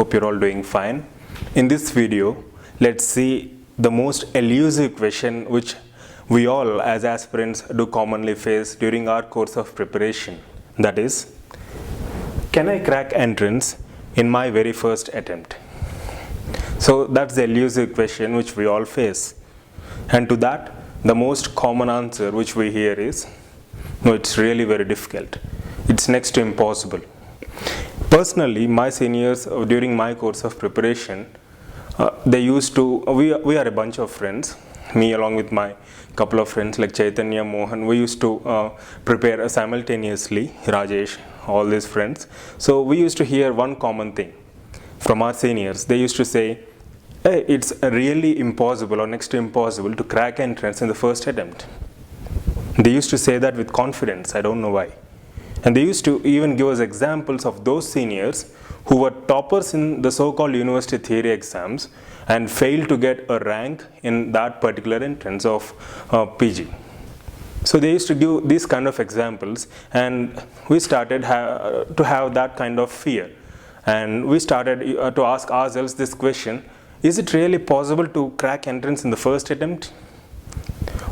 Hope you're all doing fine. In this video, let's see the most elusive question which we all as aspirants do commonly face during our course of preparation. That is, can I crack entrance in my very first attempt? So that's the elusive question which we all face. And to that, the most common answer which we hear is, no, it's really very difficult. It's next to impossible. Personally, my seniors during my course of preparation, they used to, we are a bunch of friends, me along with my couple of friends like Chaitanya, Mohan, we used to prepare simultaneously, Rajesh, all these friends. So we used to hear one common thing from our seniors. They used to say, hey, it's really impossible or next to impossible to crack entrance in the first attempt. They used to say that with confidence, I don't know why. And they used to even give us examples of those seniors who were toppers in the so-called university theory exams and failed to get a rank in that particular entrance of PG. So they used to give these kind of examples, and we started to have that kind of fear. And we started to ask ourselves this question, is it really possible to crack entrance in the first attempt?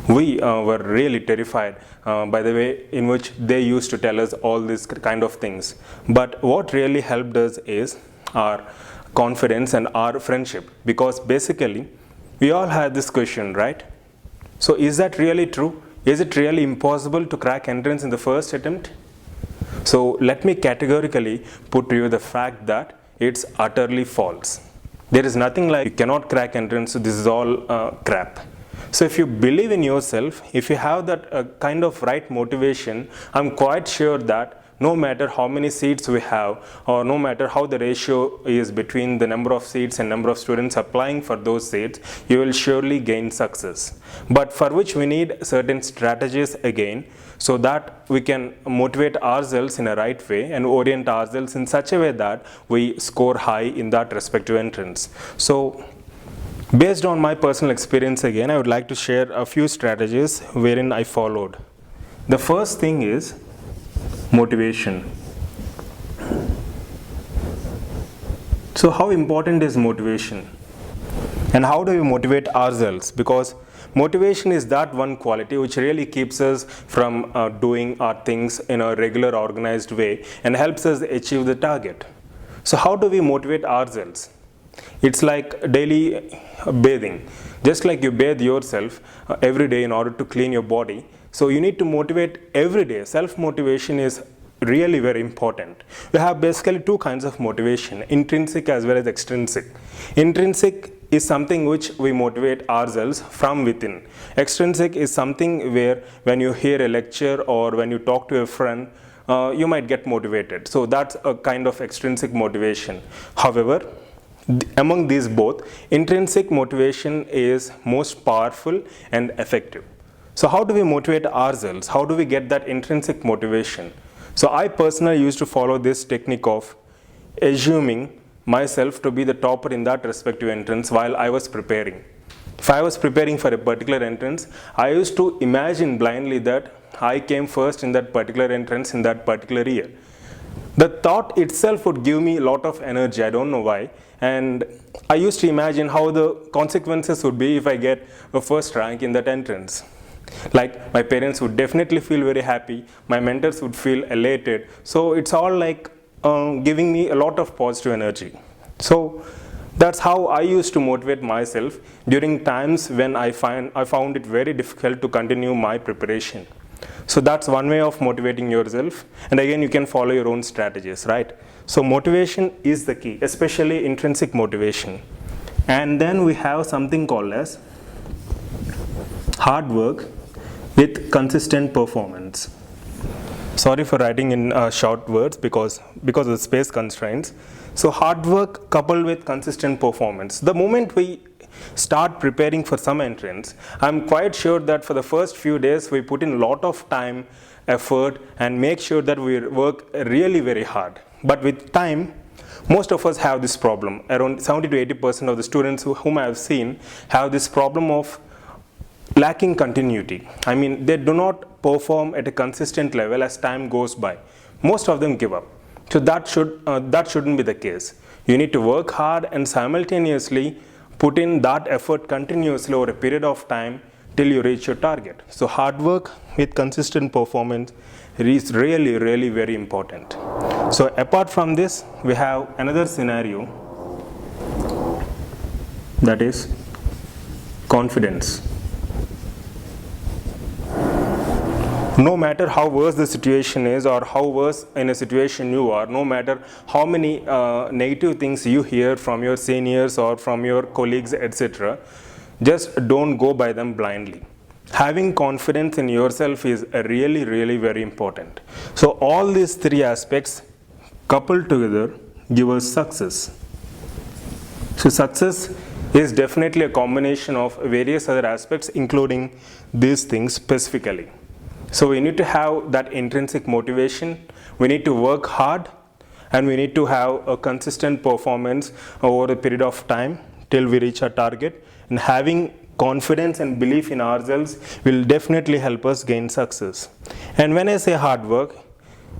We were really terrified by the way in which they used to tell us all these kind of things. But what really helped us is our confidence and our friendship, because basically we all had this question, right? So is that really true? Is it really impossible to crack entrance in the first attempt? So let me categorically put to you the fact that it's utterly false. There is nothing like you cannot crack entrance, so this is all crap. So if you believe in yourself, if you have that kind of right motivation, I'm quite sure that no matter how many seats we have, or no matter how the ratio is between the number of seats and number of students applying for those seats, you will surely gain success. But for which we need certain strategies again, so that we can motivate ourselves in a right way and orient ourselves in such a way that we score high in that respective entrance. So based on my personal experience again, I would like to share a few strategies wherein I followed. The first thing is motivation. So how important is motivation? And how do we motivate ourselves? Because motivation is that one quality which really keeps us from doing our things in a regular organized way and helps us achieve the target. So how do we motivate ourselves? It's like daily bathing. Just like you bathe yourself every day in order to clean your body, so you need to motivate every day. Self-motivation is really very important. We have basically two kinds of motivation, intrinsic as well as extrinsic. Intrinsic is something which we motivate ourselves from within. Extrinsic is something where when you hear a lecture or when you talk to a friend, you might get motivated. So that's a kind of extrinsic motivation. However, among these both, intrinsic motivation is most powerful and effective. So how do we motivate ourselves? How do we get that intrinsic motivation? So I personally used to follow this technique of assuming myself to be the topper in that respective entrance while I was preparing. If I was preparing for a particular entrance, I used to imagine blindly that I came first in that particular entrance in that particular year. The thought itself would give me a lot of energy, I don't know why, and I used to imagine how the consequences would be if I get a first rank in that entrance. Like my parents would definitely feel very happy, my mentors would feel elated, so it's all like giving me a lot of positive energy. So that's how I used to motivate myself during times when I found it very difficult to continue my preparation. So that's one way of motivating yourself, and again you can follow your own strategies, right? So motivation is the key, especially intrinsic motivation. And then we have something called as hard work with consistent performance. Sorry for writing in short words because of the space constraints. So hard work coupled with consistent performance. The moment we start preparing for some entrance, I'm quite sure that for the first few days we put in a lot of time, effort, and make sure that we work really very hard. But with time, most of us have this problem. Around 70 to 80% of the students whom I have seen have this problem of lacking continuity. I mean, they do not perform at a consistent level as time goes by. Most of them give up. So that shouldn't be the case. You need to work hard and simultaneously put in that effort continuously over a period of time till you reach your target. So hard work with consistent performance is really, really very important. So apart from this, we have another scenario, that is confidence. No matter how worse the situation is or how worse in a situation you are, no matter how many negative things you hear from your seniors or from your colleagues, etc., just don't go by them blindly. Having confidence in yourself is really, really very important. So all these three aspects coupled together give us success. So success is definitely a combination of various other aspects, including these things specifically. So we need to have that intrinsic motivation, we need to work hard, and we need to have a consistent performance over a period of time till we reach our target. And having confidence and belief in ourselves will definitely help us gain success. And when I say hard work,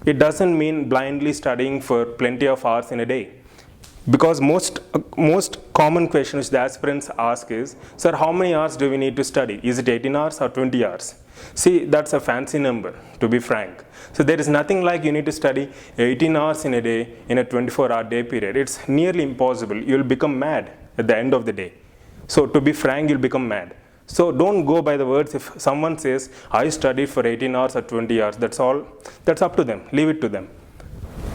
it doesn't mean blindly studying for plenty of hours in a day. Because most common question which the aspirants ask is, sir, how many hours do we need to study? Is it 18 hours or 20 hours? See, that's a fancy number, to be frank. So there is nothing like you need to study 18 hours in a day in a 24-hour day period. It's nearly impossible. You'll become mad at the end of the day. So to be frank, you'll become mad. So don't go by the words. If someone says, I studied for 18 hours or 20 hours, that's all. That's up to them. Leave it to them.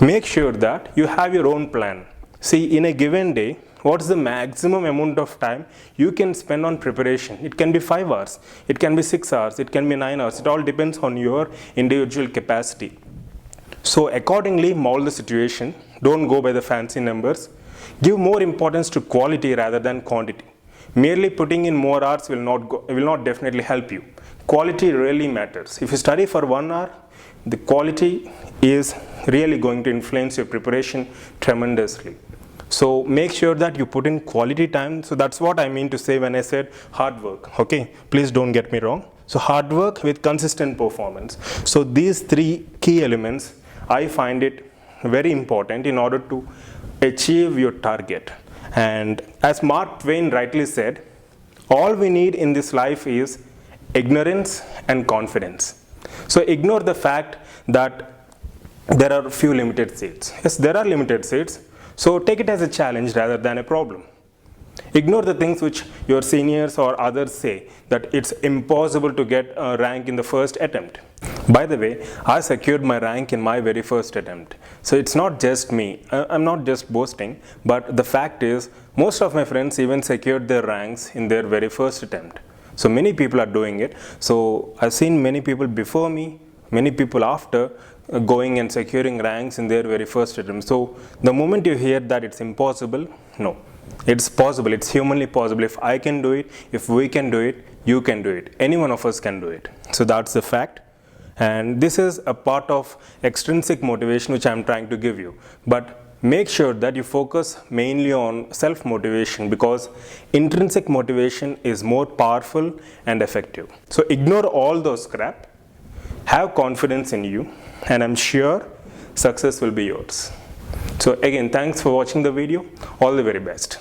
Make sure that you have your own plan. See, in a given day, what's the maximum amount of time you can spend on preparation? It can be 5 hours, it can be 6 hours, it can be 9 hours. It all depends on your individual capacity. So accordingly, mold the situation. Don't go by the fancy numbers. Give more importance to quality rather than quantity. Merely putting in more hours will not definitely help you. Quality really matters. If you study for 1 hour, the quality is really going to influence your preparation tremendously. So make sure that you put in quality time. So that's what I mean to say when I said hard work. Okay, please don't get me wrong. So hard work with consistent performance. So these three key elements, I find it very important in order to achieve your target. And as Mark Twain rightly said, all we need in this life is ignorance and confidence. So ignore the fact that there are few limited seats. Yes, there are limited seats. So take it as a challenge rather than a problem. Ignore the things which your seniors or others say, that it's impossible to get a rank in the first attempt. By the way, I secured my rank in my very first attempt. So it's not just me. I'm not just boasting, but the fact is most of my friends even secured their ranks in their very first attempt. So many people are doing it. So I've seen many people before me, many people after, going and securing ranks in their very first attempt. So the moment you hear that it's impossible, no, it's possible. It's humanly possible. If I can do it, if we can do it, you can do it. Any one of us can do it. So that's the fact. And this is a part of extrinsic motivation which I'm trying to give you. But make sure that you focus mainly on self-motivation, because intrinsic motivation is more powerful and effective. So ignore all those crap. Have confidence in you, and I'm sure success will be yours. So again, thanks for watching the video. All the very best.